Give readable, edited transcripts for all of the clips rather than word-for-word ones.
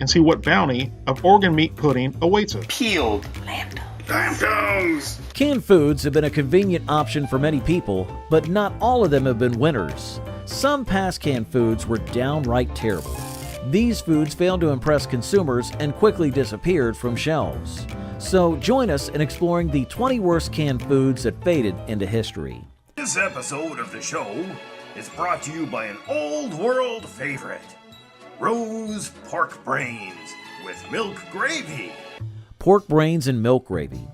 and see what bounty of organ meat pudding awaits us. Peeled. Lambtones! Canned foods have been a convenient option for many people, but not all of them have been winners. Some past canned foods were downright terrible. These foods failed to impress consumers and quickly disappeared from shelves. So join us in exploring the 20 worst canned foods that faded into history. This episode of the show is brought to you by an old world favorite, Rose Pork Brains with milk gravy. Pork brains and milk gravy.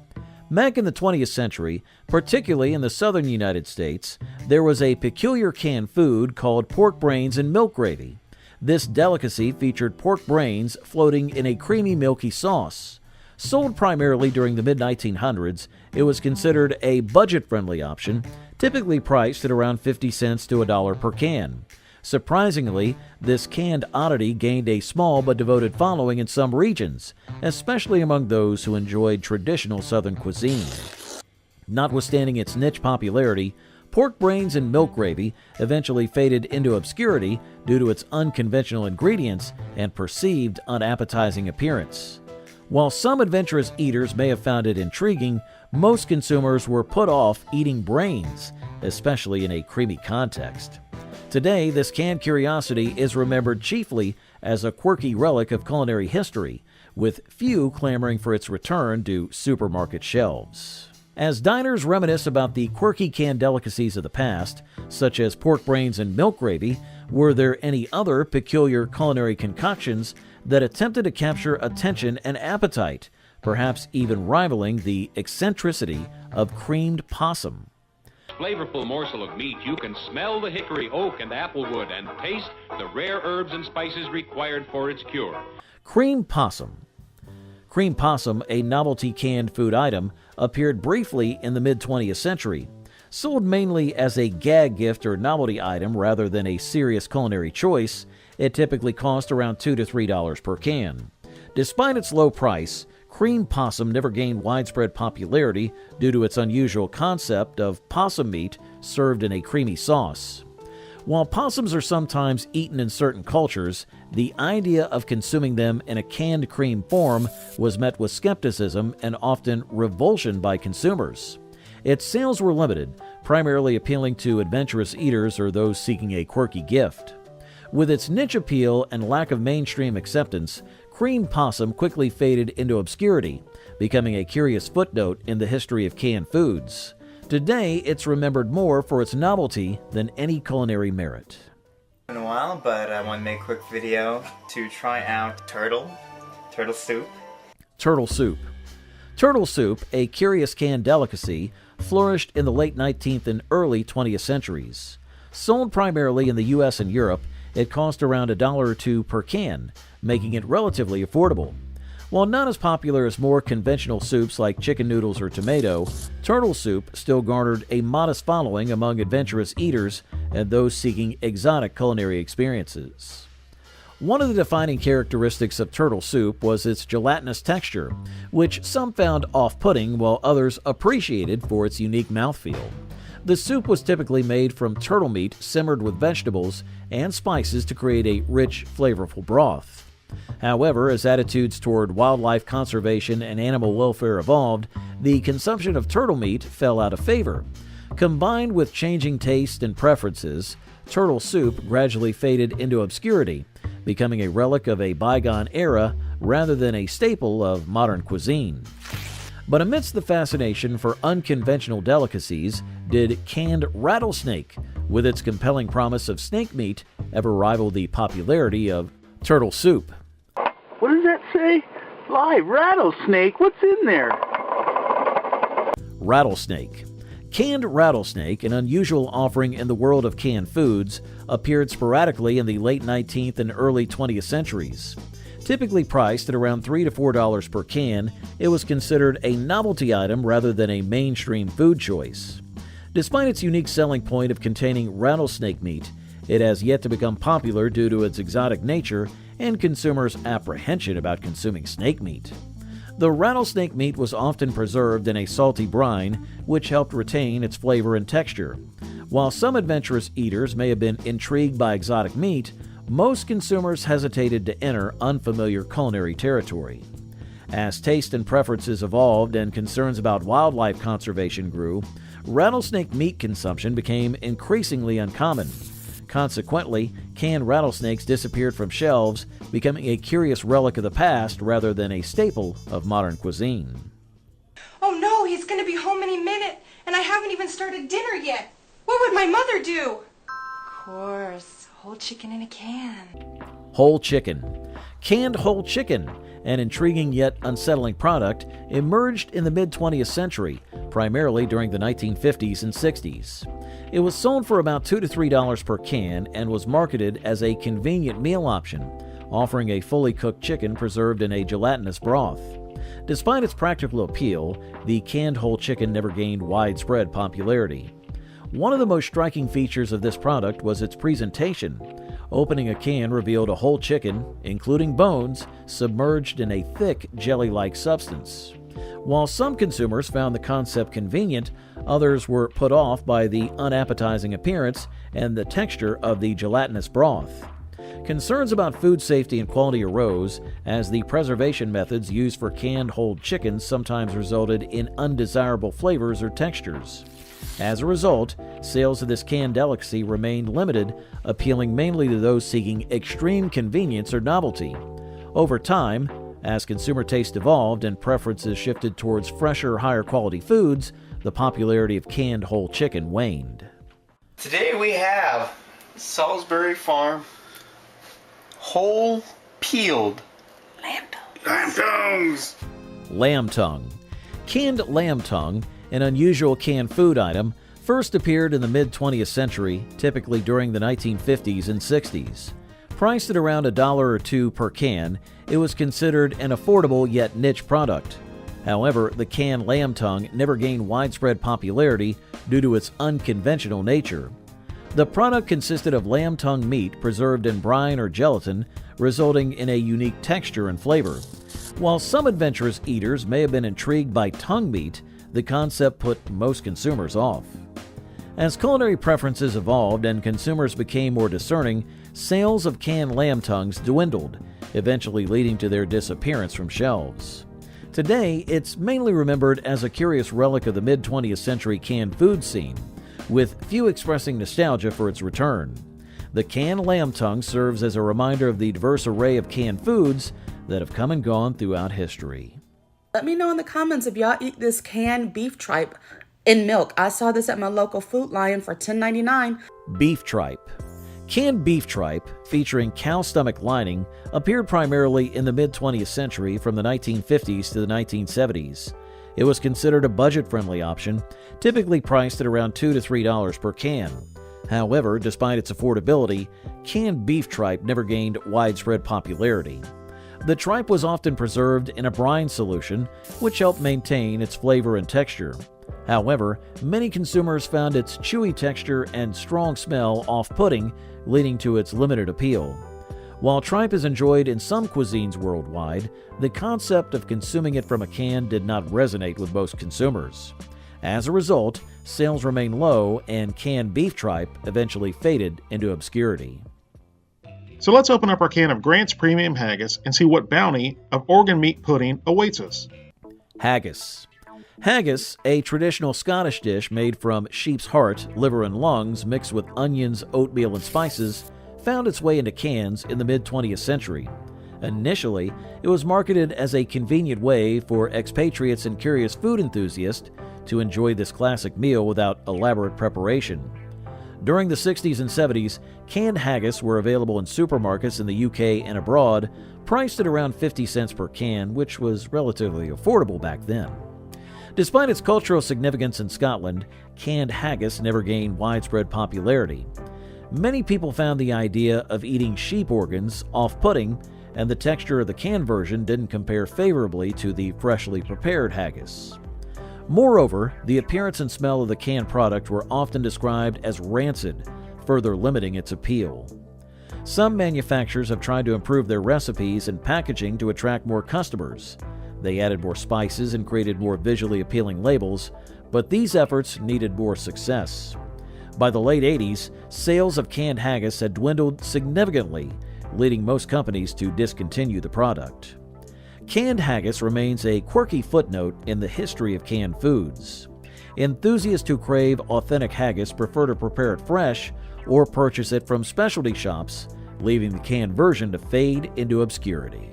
Back in the 20th century, particularly in the southern United States, there was a peculiar canned food called pork brains and milk gravy. This delicacy featured pork brains floating in a creamy, milky sauce. Sold primarily during the mid-1900s, it was considered a budget-friendly option, typically priced at around 50 cents to $1 per can. Surprisingly, this canned oddity gained a small but devoted following in some regions, especially among those who enjoyed traditional Southern cuisine. Notwithstanding its niche popularity, pork brains and milk gravy eventually faded into obscurity due to its unconventional ingredients and perceived unappetizing appearance. While some adventurous eaters may have found it intriguing, most consumers were put off eating brains, especially in a creamy context. Today, this canned curiosity is remembered chiefly as a quirky relic of culinary history, with few clamoring for its return to supermarket shelves. As diners reminisce about the quirky canned delicacies of the past, such as pork brains and milk gravy, were there any other peculiar culinary concoctions that attempted to capture attention and appetite, perhaps even rivaling the eccentricity of creamed possum? Flavorful morsel of meat, you can smell the hickory, oak, and applewood and taste the rare herbs and spices required for its cure. Creamed possum. Creamed possum, a novelty canned food item, appeared briefly in the mid-20th century. Sold mainly as a gag gift or novelty item rather than a serious culinary choice, it typically cost around $2 to $3 per can. Despite its low price, creamed possum never gained widespread popularity due to its unusual concept of possum meat served in a creamy sauce. While possums are sometimes eaten in certain cultures, the idea of consuming them in a canned cream form was met with skepticism and often revulsion by consumers. Its sales were limited, primarily appealing to adventurous eaters or those seeking a quirky gift. With its niche appeal and lack of mainstream acceptance, creamed possum quickly faded into obscurity, becoming a curious footnote in the history of canned foods. Today, it's remembered more for its novelty than any culinary merit. In a while, but I want to make a quick video to try out turtle soup. Turtle soup. Turtle soup, a curious canned delicacy, flourished in the late 19th and early 20th centuries. Sold primarily in the U.S. and Europe, it cost around $1 or $2 per can, making it relatively affordable. While not as popular as more conventional soups like chicken noodles or tomato, turtle soup still garnered a modest following among adventurous eaters and those seeking exotic culinary experiences. One of the defining characteristics of turtle soup was its gelatinous texture, which some found off-putting while others appreciated for its unique mouthfeel. The soup was typically made from turtle meat simmered with vegetables and spices to create a rich, flavorful broth. However, as attitudes toward wildlife conservation and animal welfare evolved, the consumption of turtle meat fell out of favor. Combined with changing taste and preferences, turtle soup gradually faded into obscurity, becoming a relic of a bygone era rather than a staple of modern cuisine. But amidst the fascination for unconventional delicacies, did canned rattlesnake, with its compelling promise of snake meat, ever rival the popularity of turtle soup? What does that say? Live rattlesnake? What's in there? Rattlesnake. Canned rattlesnake, an unusual offering in the world of canned foods, appeared sporadically in the late 19th and early 20th centuries. Typically priced at around $3 to $4 per can, it was considered a novelty item rather than a mainstream food choice. Despite its unique selling point of containing rattlesnake meat, it has yet to become popular due to its exotic nature and consumers' apprehension about consuming snake meat. The rattlesnake meat was often preserved in a salty brine, which helped retain its flavor and texture. While some adventurous eaters may have been intrigued by exotic meat, most consumers hesitated to enter unfamiliar culinary territory. As taste and preferences evolved and concerns about wildlife conservation grew, rattlesnake meat consumption became increasingly uncommon. Consequently, canned rattlesnakes disappeared from shelves, becoming a curious relic of the past rather than a staple of modern cuisine. Oh no, he's gonna be home any minute, and I haven't even started dinner yet. What would my mother do? Of course, whole chicken in a can. Whole chicken. Canned whole chicken, an intriguing yet unsettling product, emerged in the mid-20th century, primarily during the 1950s and 60s. It was sold for about $2 to $3 per can and was marketed as a convenient meal option, offering a fully cooked chicken preserved in a gelatinous broth. Despite its practical appeal, the canned whole chicken never gained widespread popularity. One of the most striking features of this product was its presentation. Opening a can revealed a whole chicken, including bones, submerged in a thick, jelly-like substance. While some consumers found the concept convenient, others were put off by the unappetizing appearance and the texture of the gelatinous broth. Concerns about food safety and quality arose, as the preservation methods used for canned whole chickens sometimes resulted in undesirable flavors or textures. As a result, sales of this canned delicacy remained limited, appealing mainly to those seeking extreme convenience or novelty. Over time, as consumer taste evolved and preferences shifted towards fresher, higher quality foods, the popularity of canned whole chicken waned. Today we have Salisbury Farm whole peeled lamb tongues. Lamb tongue. Canned lamb tongue, an unusual canned food item, first appeared in the mid-20th century, typically during the 1950s and 60s. Priced at around $1 or $2 per can, it was considered an affordable yet niche product. However, the canned lamb tongue never gained widespread popularity due to its unconventional nature. The product consisted of lamb tongue meat preserved in brine or gelatin, resulting in a unique texture and flavor. While some adventurous eaters may have been intrigued by tongue meat, the concept put most consumers off. As culinary preferences evolved and consumers became more discerning, sales of canned lamb tongues dwindled, eventually leading to their disappearance from shelves. Today, it's mainly remembered as a curious relic of the mid-20th century canned food scene, with few expressing nostalgia for its return. The canned lamb tongue serves as a reminder of the diverse array of canned foods that have come and gone throughout history. Let me know in the comments if y'all eat this canned beef tripe in milk. I saw this at my local Food Lion for $10.99. Beef tripe. Canned beef tripe, featuring cow stomach lining, appeared primarily in the mid-20th century from the 1950s to the 1970s. It was considered a budget-friendly option, typically priced at around $2 to $3 per can. However, despite its affordability, canned beef tripe never gained widespread popularity. The tripe was often preserved in a brine solution, which helped maintain its flavor and texture. However, many consumers found its chewy texture and strong smell off-putting, leading to its limited appeal. While tripe is enjoyed in some cuisines worldwide, the concept of consuming it from a can did not resonate with most consumers. As a result, sales remained low and canned beef tripe eventually faded into obscurity. So let's open up our can of Grant's Premium Haggis and see what bounty of organ meat pudding awaits us. Haggis. Haggis, a traditional Scottish dish made from sheep's heart, liver, and lungs mixed with onions, oatmeal, and spices, found its way into cans in the mid-20th century. Initially, it was marketed as a convenient way for expatriates and curious food enthusiasts to enjoy this classic meal without elaborate preparation. During the 60s and 70s, canned haggis were available in supermarkets in the UK and abroad, priced at around 50 cents per can, which was relatively affordable back then. Despite its cultural significance in Scotland, canned haggis never gained widespread popularity. Many people found the idea of eating sheep organs off-putting, and the texture of the canned version didn't compare favorably to the freshly prepared haggis. Moreover, the appearance and smell of the canned product were often described as rancid, further limiting its appeal. Some manufacturers have tried to improve their recipes and packaging to attract more customers. They added more spices and created more visually appealing labels, but these efforts needed more success. By the late 80s, sales of canned haggis had dwindled significantly, leading most companies to discontinue the product. Canned haggis remains a quirky footnote in the history of canned foods. Enthusiasts who crave authentic haggis prefer to prepare it fresh or purchase it from specialty shops, leaving the canned version to fade into obscurity.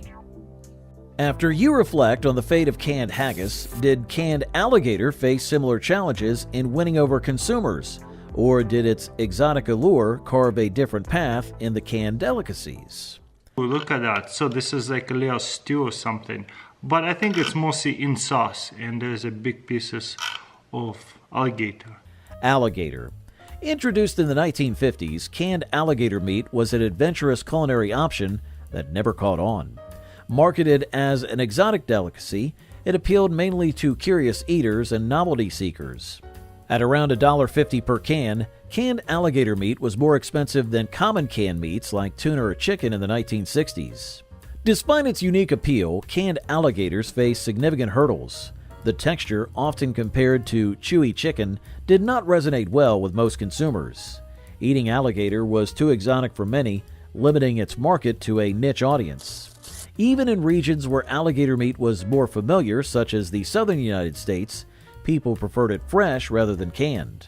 After you reflect on the fate of canned haggis, did canned alligator face similar challenges in winning over consumers, or did its exotic allure carve a different path in the canned delicacies? Look at that. So this is like a little stew or something. But I think it's mostly in sauce, and there's a big pieces of alligator. Alligator. Introduced in the 1950s, canned alligator meat was an adventurous culinary option that never caught on. Marketed as an exotic delicacy, it appealed mainly to curious eaters and novelty seekers. At around $1.50 per can, canned alligator meat was more expensive than common canned meats like tuna or chicken in the 1960s. Despite its unique appeal, canned alligators face significant hurdles. The texture, often compared to chewy chicken, did not resonate well with most consumers. Eating alligator was too exotic for many, limiting its market to a niche audience. Even in regions where alligator meat was more familiar, such as the southern United States, people preferred it fresh rather than canned.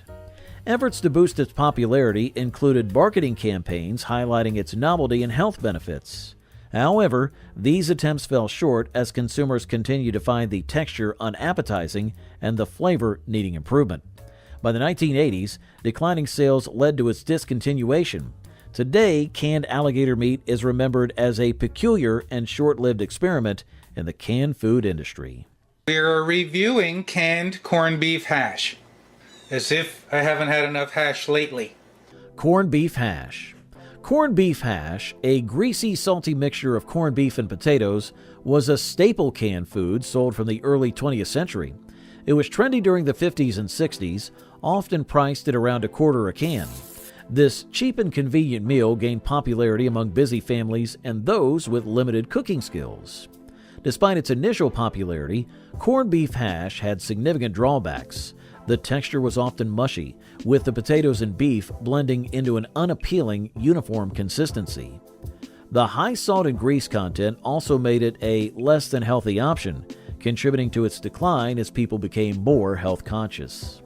Efforts to boost its popularity included marketing campaigns highlighting its novelty and health benefits. However, these attempts fell short as consumers continued to find the texture unappetizing and the flavor needing improvement. By the 1980s, declining sales led to its discontinuation. Today, canned alligator meat is remembered as a peculiar and short-lived experiment in the canned food industry. We're reviewing canned corned beef hash. As if I haven't had enough hash lately. Corned beef hash. Corned beef hash, a greasy, salty mixture of corned beef and potatoes, was a staple canned food sold from the early 20th century. It was trendy during the 50s and 60s, often priced at around $0.25 a can. This cheap and convenient meal gained popularity among busy families and those with limited cooking skills. Despite its initial popularity, corned beef hash had significant drawbacks. The texture was often mushy, with the potatoes and beef blending into an unappealing, uniform consistency. The high salt and grease content also made it a less than healthy option, contributing to its decline as people became more health conscious.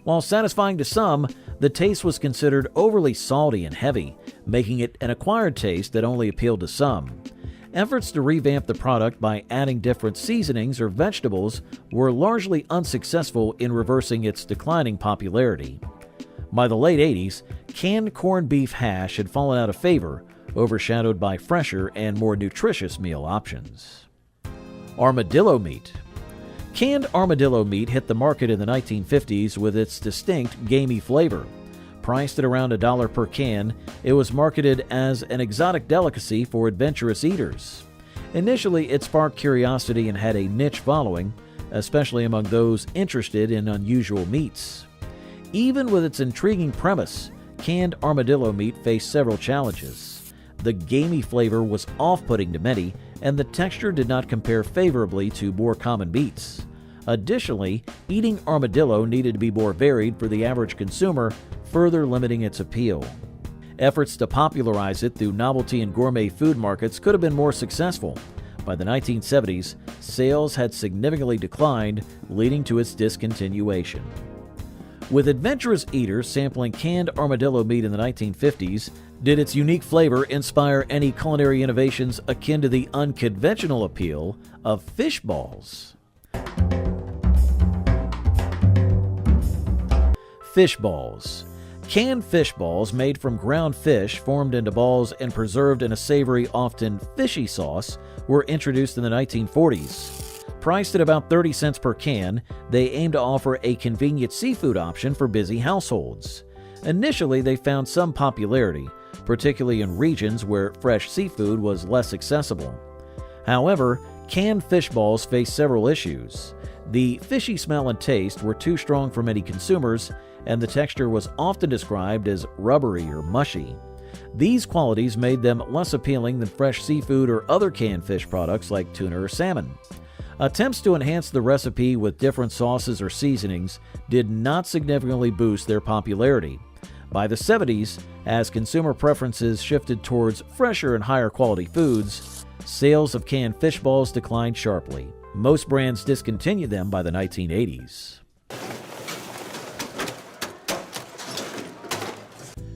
While satisfying to some, the taste was considered overly salty and heavy, making it an acquired taste that only appealed to some. Efforts to revamp the product by adding different seasonings or vegetables were largely unsuccessful in reversing its declining popularity. By the late 80s, canned corned beef hash had fallen out of favor, overshadowed by fresher and more nutritious meal options. Armadillo meat. Canned armadillo meat hit the market in the 1950s with its distinct gamey flavor. Priced at around $1 per can, it was marketed as an exotic delicacy for adventurous eaters. Initially, it sparked curiosity and had a niche following, especially among those interested in unusual meats. Even with its intriguing premise, canned armadillo meat faced several challenges. The gamey flavor was off-putting to many, and the texture did not compare favorably to more common meats. Additionally, eating armadillo needed to be more varied for the average consumer, further limiting its appeal. Efforts to popularize it through novelty and gourmet food markets could have been more successful. By the 1970s, sales had significantly declined, leading to its discontinuation. With adventurous eaters sampling canned armadillo meat in the 1950s, did its unique flavor inspire any culinary innovations akin to the unconventional appeal of fish balls? Fish balls. Canned fish balls made from ground fish formed into balls and preserved in a savory, often fishy sauce were introduced in the 1940s. Priced at about 30 cents per can, they aimed to offer a convenient seafood option for busy households. Initially, they found some popularity, particularly in regions where fresh seafood was less accessible. However, canned fish balls faced several issues. The fishy smell and taste were too strong for many consumers, and the texture was often described as rubbery or mushy. These qualities made them less appealing than fresh seafood or other canned fish products like tuna or salmon. Attempts to enhance the recipe with different sauces or seasonings did not significantly boost their popularity. By the 70s, as consumer preferences shifted towards fresher and higher quality foods, sales of canned fish balls declined sharply. Most brands discontinued them by the 1980s.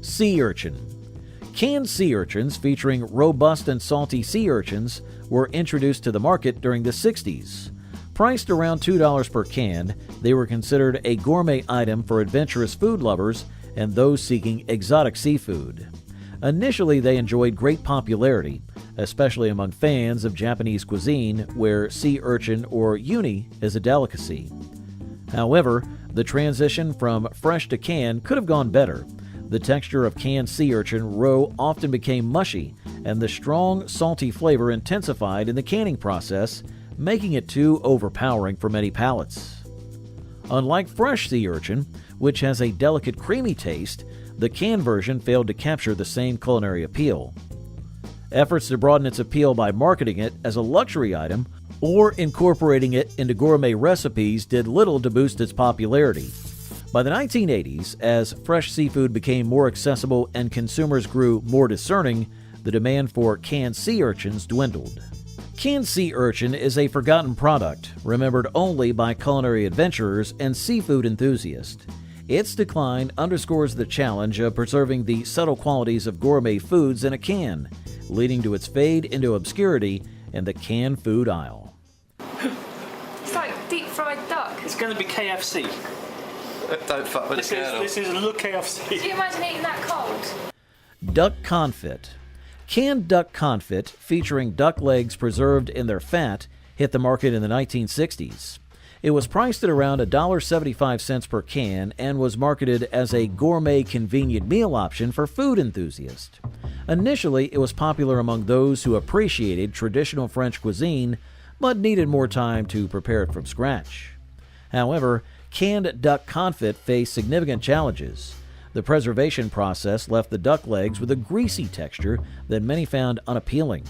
Sea urchin. Canned sea urchins featuring robust and salty sea urchins were introduced to the market during the 60s. Priced around $2 per can, they were considered a gourmet item for adventurous food lovers and those seeking exotic seafood. Initially, they enjoyed great popularity, especially among fans of Japanese cuisine, where sea urchin or uni is a delicacy. However, the transition from fresh to canned could have gone better. The texture of canned sea urchin roe often became mushy, and the strong, salty flavor intensified in the canning process, making it too overpowering for many palates. Unlike fresh sea urchin, which has a delicate creamy taste, the canned version failed to capture the same culinary appeal. Efforts to broaden its appeal by marketing it as a luxury item or incorporating it into gourmet recipes did little to boost its popularity. By the 1980s, as fresh seafood became more accessible and consumers grew more discerning, the demand for canned sea urchins dwindled. Canned sea urchin is a forgotten product, remembered only by culinary adventurers and seafood enthusiasts. Its decline underscores the challenge of preserving the subtle qualities of gourmet foods in a can, leading to its fade into obscurity in the canned food aisle. It's like deep fried duck. It's going to be KFC. Don't fuck with the curdle. This is a little KFC. Do you imagine eating that cold? Duck confit. Canned duck confit, featuring duck legs preserved in their fat, hit the market in the 1960s. It was priced at around $1.75 per can and was marketed as a gourmet convenient meal option for food enthusiasts. Initially, it was popular among those who appreciated traditional French cuisine but needed more time to prepare it from scratch. However, canned duck confit faced significant challenges. The preservation process left the duck legs with a greasy texture that many found unappealing.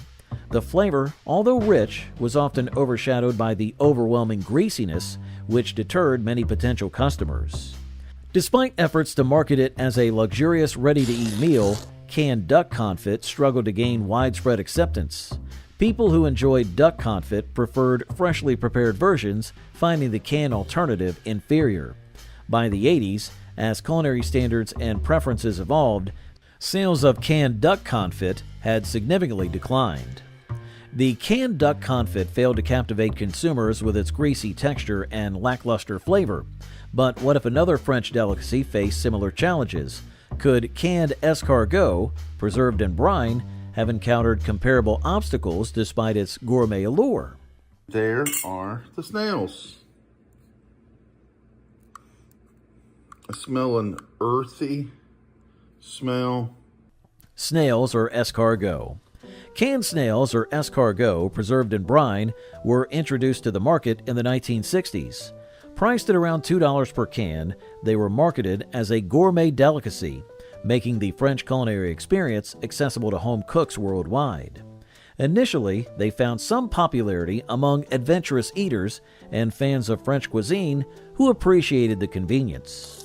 The flavor, although rich, was often overshadowed by the overwhelming greasiness, which deterred many potential customers. Despite efforts to market it as a luxurious, ready-to-eat meal, canned duck confit struggled to gain widespread acceptance. People who enjoyed duck confit preferred freshly prepared versions, finding the canned alternative inferior. By the 80s, as culinary standards and preferences evolved, sales of canned duck confit had significantly declined. The canned duck confit failed to captivate consumers with its greasy texture and lackluster flavor. But what if another French delicacy faced similar challenges? Could canned escargot, preserved in brine, have encountered comparable obstacles despite its gourmet allure? There are the snails. I smell an earthy smell. Snails or escargot. Canned snails or escargot, preserved in brine, were introduced to the market in the 1960s. Priced at around $2 per can, they were marketed as a gourmet delicacy, making the French culinary experience accessible to home cooks worldwide. Initially, they found some popularity among adventurous eaters and fans of French cuisine who appreciated the convenience.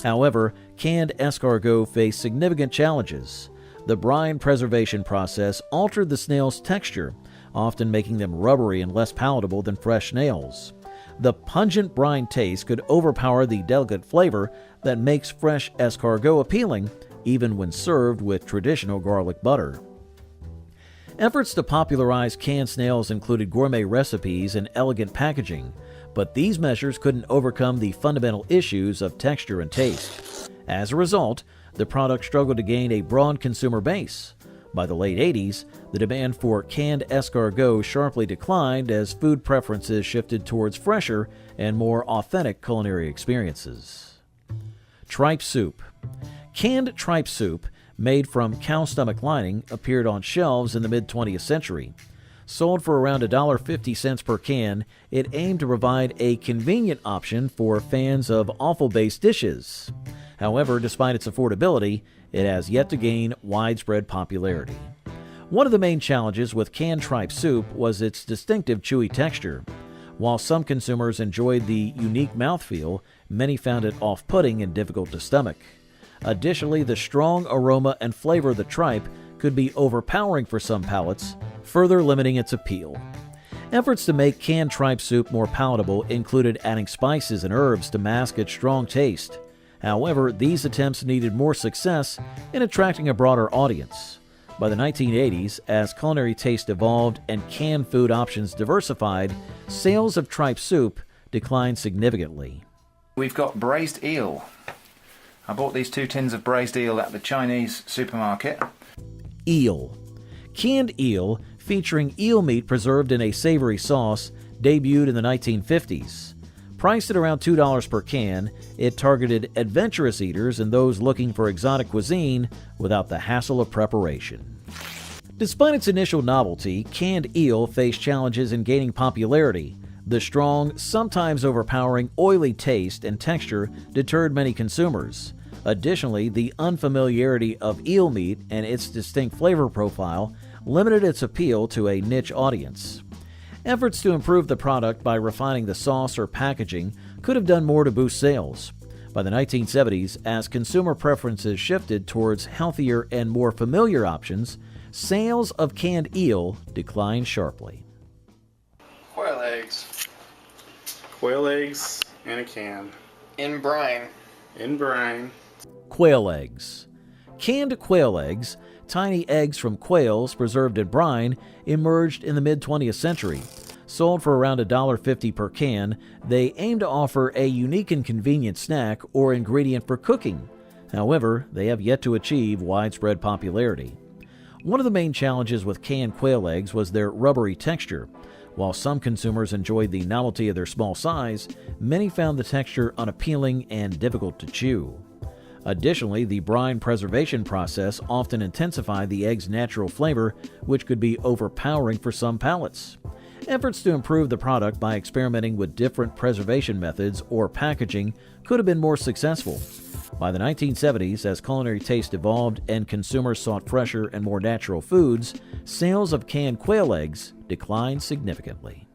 However, canned escargot faced significant challenges. The brine preservation process altered the snail's texture, often making them rubbery and less palatable than fresh snails. The pungent brine taste could overpower the delicate flavor that makes fresh escargot appealing, even when served with traditional garlic butter. Efforts to popularize canned snails included gourmet recipes and elegant packaging, but these measures couldn't overcome the fundamental issues of texture and taste. As a result, the product struggled to gain a broad consumer base. By the late 80s, the demand for canned escargot sharply declined as food preferences shifted towards fresher and more authentic culinary experiences. Tripe soup. Canned tripe soup, made from cow stomach lining, appeared on shelves in the mid-20th century. Sold for around $1.50 per can, it aimed to provide a convenient option for fans of offal-based dishes. However, despite its affordability, it has yet to gain widespread popularity. One of the main challenges with canned tripe soup was its distinctive chewy texture. While some consumers enjoyed the unique mouthfeel, many found it off-putting and difficult to stomach. Additionally, the strong aroma and flavor of the tripe could be overpowering for some palates, further limiting its appeal. Efforts to make canned tripe soup more palatable included adding spices and herbs to mask its strong taste. However, these attempts needed more success in attracting a broader audience. By the 1980s, as culinary taste evolved and canned food options diversified, sales of tripe soup declined significantly. We've got braised eel. I bought these 2 tins of braised eel at the Chinese supermarket. Eel. Canned eel, featuring eel meat preserved in a savory sauce, debuted in the 1950s. Priced at around $2 per can, it targeted adventurous eaters and those looking for exotic cuisine without the hassle of preparation. Despite its initial novelty, canned eel faced challenges in gaining popularity. The strong, sometimes overpowering, oily taste and texture deterred many consumers. Additionally, the unfamiliarity of eel meat and its distinct flavor profile limited its appeal to a niche audience. Efforts to improve the product by refining the sauce or packaging could have done more to boost sales. By the 1970s, as consumer preferences shifted towards healthier and more familiar options, sales of canned eel declined sharply. Quail eggs. Quail eggs in a can. In brine. In brine. Quail eggs. Canned quail eggs, tiny eggs from quails preserved in brine, emerged in the mid-20th century. Sold for around $1.50 per can, they aim to offer a unique and convenient snack or ingredient for cooking. However, they have yet to achieve widespread popularity. One of the main challenges with canned quail eggs was their rubbery texture. While some consumers enjoyed the novelty of their small size, many found the texture unappealing and difficult to chew. Additionally, the brine preservation process often intensified the egg's natural flavor, which could be overpowering for some palates. Efforts to improve the product by experimenting with different preservation methods or packaging could have been more successful. By the 1970s, as culinary taste evolved and consumers sought fresher and more natural foods, sales of canned quail eggs declined significantly.